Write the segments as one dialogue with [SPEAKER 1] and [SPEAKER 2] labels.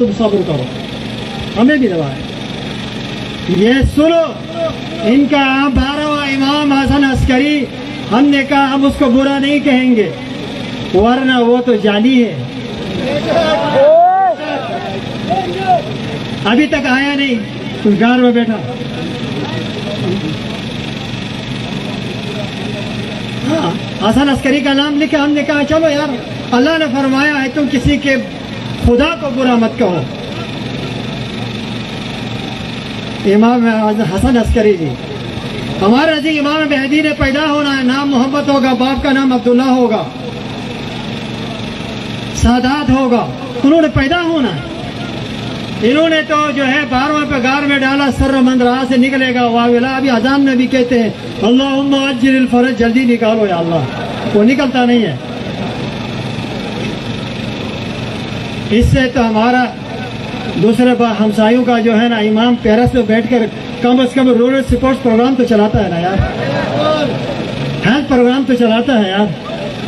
[SPEAKER 1] तुम सब्र करो, हमें भी दवा है। ये सुनो, इनका 12वां इमाम हसन अस्करी, हमने कहा हम उसको बुरा नहीं कहेंगे, वरना वो तो जाली है। अभी तक आया नहीं, कुछ गार में बैठा। हाँ, हसन अस्करी का नाम लिखा, हमने कहा चलो यार, अल्लाह ने फरमाया है तुम किसी के खुदा को बुरा मत कहो। इमाम हसन अस्करी जी, हमारे नज़दीक इमाम मेहदी ने पैदा होना है, नाम मोहम्मद होगा, बाप का नाम अब्दुल्ला होगा, सादात होगा, उन्होंने पैदा होना है। इन्होंने तो जो है 12वां पे गार में डाला, सर्र मंद राह से निकलेगा वाविला। अभी अजान में भी कहते हैं अल्लाहुम्मा अज्जिल फरज, जल्दी निकालो या अल्लाह, वो निकलता नहीं है। इससे तो हमारा दूसरे हमसायों का जो है ना इमाम पेरस में बैठकर कम से कम रूरल सपोर्ट्स प्रोग्राम तो चलाता है ना यार, हेल्थ प्रोग्राम तो चलाता है यार,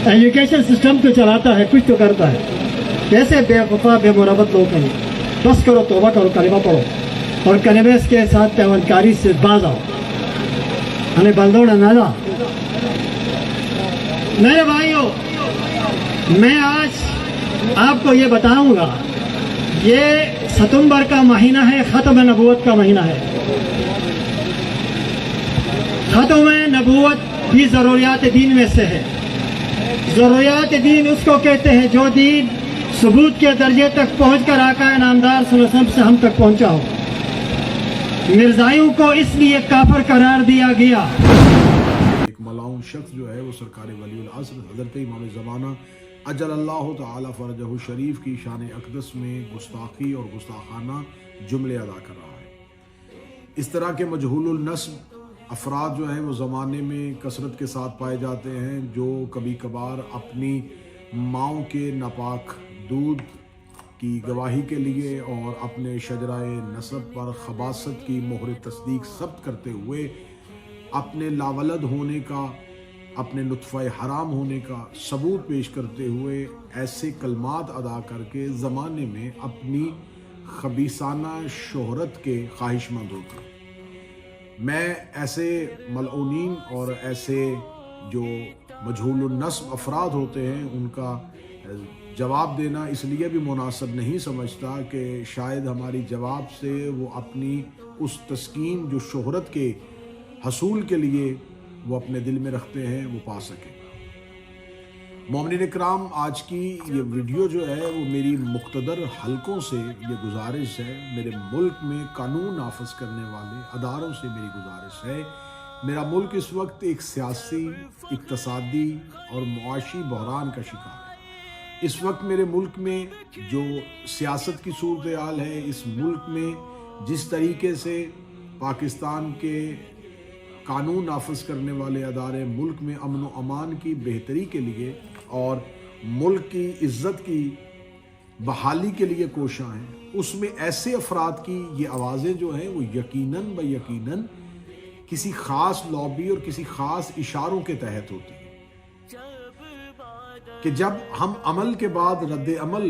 [SPEAKER 1] एजुकेशन सिस्टम तो चलाता है, कुछ तो करता है। कैसे बेवफा बेमुरबत लोग हैं। बस करो, तौबा करो, कलिमा पढ़ो और कलिमे के साथ पैवनकारी से बाज आओ। हमें बंदों ने नाला। मेरे भाइयों, मैं आज आपको ये बताऊंगा, ये सितंबर का महीना है, ख़त्म नबूवत का महीना है। ख़त्म नबूवत भी ज़रूरियात दीन में से है। ज़रूरियात दीन उसको कहते हैं जो दीन सबूत के दर्जे तक पहुंचकर आका नामदार सल्लल्लाहु अलैहि वसल्लम से हम तक पहुंचा हो। मिर्जाइयों को इसलिए काफिर करार दिया गया।
[SPEAKER 2] एक मलाउन शख्स जो है वो सरकार वलीउल असर हज़रत इमाम ज़माना अजल्लल्लाहु ताला फरजहु शरीफ की शान अक़दस में गुस्ताखी और गुस्ताखाना जुमले अदा कर रहा है। इस तरह के मजहूलुल नस्ब अफराद जो हैं वो ज़माने में कसरत के साथ पाए जाते हैं, जो कभी कभार अपनी माओं के नापाक दूध की गवाही के लिए और अपने शजराए नसब पर खबासत की मोहर तस्दीक सब्त करते हुए अपने लावलद होने का, अपने नुत्फ़ा हराम होने का सबूत पेश करते हुए ऐसे कलमात अदा करके ज़माने में अपनी खबीसाना शोहरत के ख्वाहिशमंद होते हैं। मैं ऐसे मलऊनीन और ऐसे जो मजहूलुन नस्ब अफराद होते हैं उनका जवाब देना इसलिए भी मुनासिब नहीं समझता कि शायद हमारी जवाब से वो अपनी उस तस्कीन जो शोहरत के हसूल के लिए वो अपने दिल में रखते हैं वो पा सकें। मोमिनीन इकराम, आज की ये वीडियो जो है वो मेरी मुख्तदर हलकों से ये गुजारिश है, मेरे मुल्क में कानून नाफिज करने वाले अदारों से मेरी गुजारिश है। मेरा मुल्क इस वक्त एक सियासी, इक्तसादी और मुआशी बहरान का शिकार है। इस वक्त मेरे मुल्क में जो सियासत की सूरत हाल है, इस मुल्क में जिस तरीके से पाकिस्तान के कानून नाफिज करने वाले अदारे मुल्क में अमन व अमान की बेहतरी के लिए और मुल्क की इज़्ज़त की बहाली के लिए कोशां हैं, उसमें ऐसे अफराद की ये आवाज़ें जो हैं वो यकीनन ब यकीनन किसी ख़ास लॉबी और किसी ख़ास इशारों के तहत होती है कि जब हम अमल के बाद रद्द अमल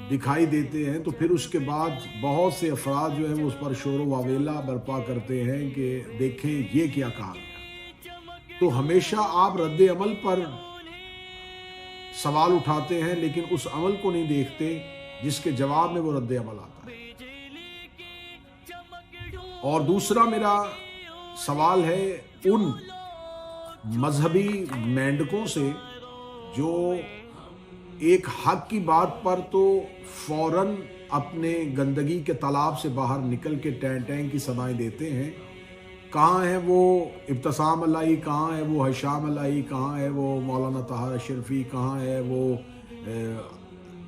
[SPEAKER 2] दिखाई देते हैं तो फिर उसके बाद बहुत से अफराद जो हैं वो उस पर शोर वावेला बर्पा करते हैं कि देखें ये क्या कहा गया। तो हमेशा आप रद्द अमल पर सवाल उठाते हैं लेकिन उस अमल को नहीं देखते जिसके जवाब में वो रद्द अमल आता है। और दूसरा मेरा सवाल है उन मजहबी मेंढकों से जो एक हक की बात पर तो फौरन अपने गंदगी के तालाब से बाहर निकल के टैं टैं की सदाएं देते हैं। कहाँ है वो इब्तसाम अलाई, कहाँ है वो हशाम अलाई, कहाँ है वो मौलाना ताहर अशरफी, कहाँ है वो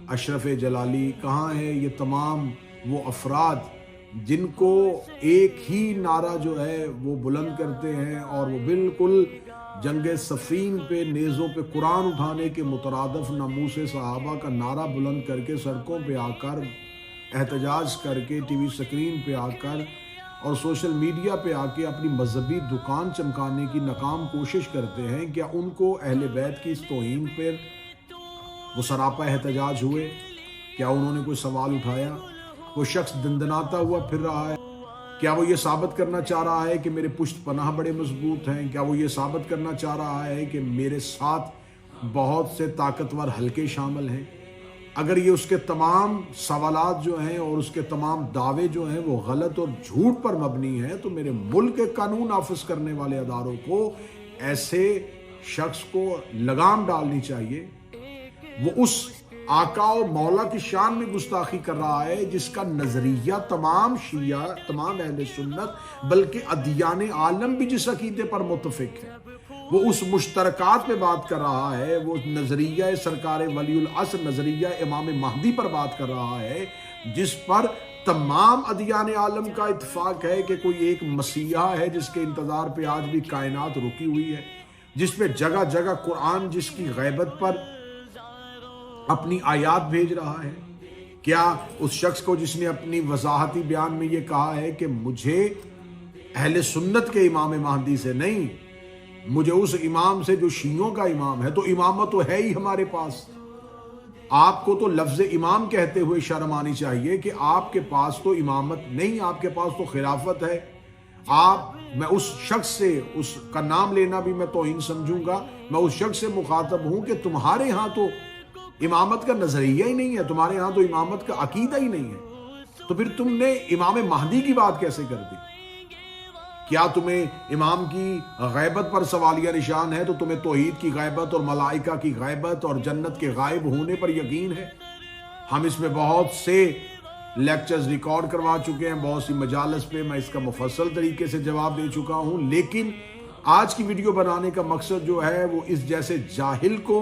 [SPEAKER 2] अशरफ जलाली, कहाँ है ये तमाम वो अफराद जिनको एक ही नारा जो है वो बुलंद करते हैं और वो बिल्कुल जंगे सफ़ीन पे नेज़ों पे कुरान उठाने के मुतरादफ नामूस सहाबा का नारा बुलंद करके सड़कों पे आकर एहतजाज करके टीवी स्क्रीन पे आकर और सोशल मीडिया पे आके अपनी मजहबी दुकान चमकाने की नाकाम कोशिश करते हैं। क्या उनको अहले बैत की इस तौहीन पर वो सरापा एहतजाज हुए? کیا انہوں نے کوئی سوال اٹھایا؟ وہ شخص دندناتا ہوا پھر رہا ہے، کیا وہ یہ ثابت کرنا چاہ رہا ہے کہ میرے پشت پناہ بڑے مضبوط ہیں؟ کیا وہ یہ ثابت کرنا چاہ رہا ہے کہ میرے ساتھ بہت سے طاقتور حلقے شامل ہیں؟ اگر یہ اس کے تمام سوالات جو ہیں اور اس کے تمام دعوے جو ہیں وہ غلط اور جھوٹ پر مبنی ہیں، تو میرے ملک کے قانون نافذ کرنے والے اداروں کو ایسے شخص کو لگام ڈالنی چاہیے۔ وہ اس آقا و مولا کی شان میں گستاخی کر رہا ہے جس کا نظریہ تمام شیعہ، تمام اہل سنت، بلکہ ادیان عالم بھی جس عقیدے پر متفق ہے۔ وہ اس مشترکات پہ بات کر رہا ہے، وہ نظریہ سرکار ولی العصر، نظریہ امام مہدی پر بات کر رہا ہے، جس پر تمام ادیان عالم کا اتفاق ہے کہ کوئی ایک مسیحا ہے جس کے انتظار پہ آج بھی کائنات رکی ہوئی ہے، جس پہ جگہ جگہ قرآن جس کی غیبت پر اپنی آیات بھیج رہا ہے۔ کیا اس شخص کو جس نے اپنی وضاحتی بیان میں یہ کہا ہے کہ مجھے اہل سنت کے امام مہدی سے نہیں، مجھے اس امام سے جو شیعوں کا امام ہے، تو امامت تو ہے ہی ہمارے پاس، آپ کو تو لفظ امام کہتے ہوئے شرم آنی چاہیے کہ آپ کے پاس تو امامت نہیں، آپ کے پاس تو خلافت ہے۔ میں اس شخص سے، اس کا نام لینا بھی میں توہین سمجھوں گا، میں اس شخص سے مخاطب ہوں کہ تمہارے ہاں تو امامت کا نظریہ ہی نہیں ہے، تمہارے ہاں تو امامت کا عقیدہ ہی نہیں ہے، تو پھر تم نے امام مہدی کی بات کیسے کر دی؟ کیا تمہیں امام کی غیبت پر سوالیہ نشان ہے تو تمہیں توحید کی غیبت اور ملائکہ کی غیبت اور جنت کے غائب ہونے پر یقین ہے؟ ہم اس میں بہت سے لیکچرز ریکارڈ کروا چکے ہیں، بہت سی مجالس پہ میں اس کا مفصل طریقے سے جواب دے چکا ہوں، لیکن آج کی ویڈیو بنانے کا مقصد جو ہے وہ اس جیسے جاہل کو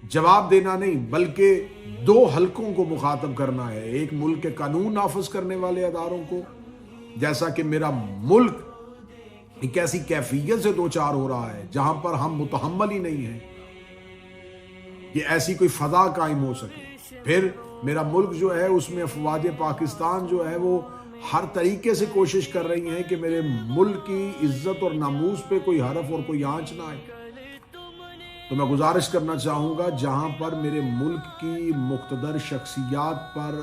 [SPEAKER 2] جواب دینا نہیں، بلکہ دو حلقوں کو مخاطب کرنا ہے۔ ایک ملک کے قانون نافذ کرنے والے اداروں کو، جیسا کہ میرا ملک ایک ایسی کیفیت سے دوچار ہو رہا ہے جہاں پر ہم متحمل ہی نہیں ہیں کہ ایسی کوئی فضا قائم ہو سکے۔ پھر میرا ملک جو ہے اس میں افواج پاکستان جو ہے وہ ہر طریقے سے کوشش کر رہی ہیں کہ میرے ملک کی عزت اور ناموس پہ کوئی حرف اور کوئی آنچ نہ آئے۔ تو میں گزارش کرنا چاہوں گا، جہاں پر میرے ملک کی مقتدر شخصیات پر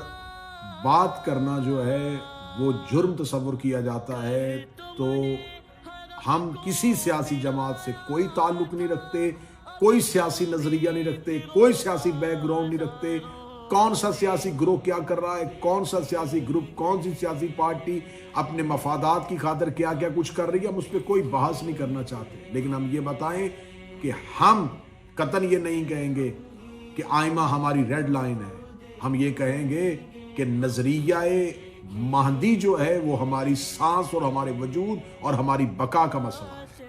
[SPEAKER 2] بات کرنا جو ہے وہ جرم تصور کیا جاتا ہے، تو ہم کسی سیاسی جماعت سے کوئی تعلق نہیں رکھتے، کوئی سیاسی نظریہ نہیں رکھتے، کوئی سیاسی بیک گراؤنڈ نہیں رکھتے، کون سا سیاسی گروہ کیا کر رہا ہے، کون سا سیاسی گروپ، کون سی سیاسی پارٹی اپنے مفادات کی خاطر کیا کیا کچھ کر رہی ہے، ہم اس پہ کوئی بحث نہیں کرنا چاہتے۔ لیکن ہم یہ بتائیں کہ ہم قطعاً یہ نہیں کہیں گے کہ آئمہ ہماری ریڈ لائن ہے، ہم یہ کہیں گے کہ نظریہ مہدی جو ہے وہ ہماری سانس اور ہمارے وجود اور ہماری بقا کا مسئلہ ہے۔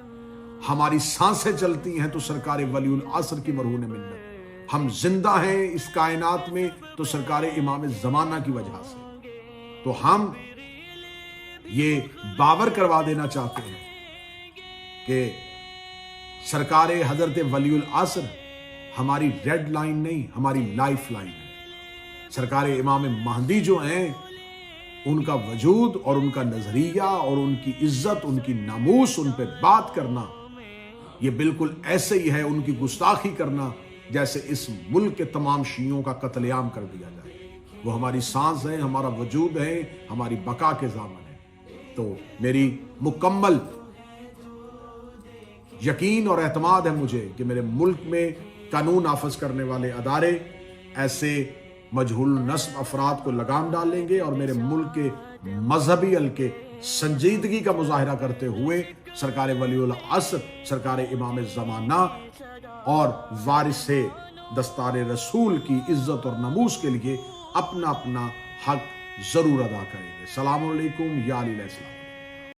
[SPEAKER 2] ہماری سانسیں چلتی ہیں تو سرکار ولی العصر کی مرہون منت، ہم زندہ ہیں اس کائنات میں تو سرکار امام زمانہ کی وجہ سے۔ تو ہم یہ باور کروا دینا چاہتے ہیں کہ سرکار حضرت ولی العصر ہماری ریڈ لائن نہیں، ہماری لائف لائن ہے۔ سرکار امام مہدی جو ہیں ان کا وجود اور ان کا نظریہ اور ان کی عزت، ان کی ناموس، ان پہ بات کرنا یہ بالکل ایسے ہی ہے ان کی گستاخی کرنا جیسے اس ملک کے تمام شیعوں کا قتل عام کر دیا جائے۔ وہ ہماری سانس ہے، ہمارا وجود ہے، ہماری بقا کے ضامن ہے۔ تو میری مکمل یقین اور اعتماد ہے مجھے کہ میرے ملک میں قانون نافذ کرنے والے ادارے ایسے مجہول نسب افراد کو لگام ڈالیں گے اور میرے ملک کے مذہبی حلقے سنجیدگی کا مظاہرہ کرتے ہوئے سرکار ولی العصر، سرکار امام زمانہ اور وارث دستار رسول کی عزت اور ناموس کے لیے اپنا اپنا حق ضرور ادا کریں گے۔ السلام علیکم یا علیہ السلام۔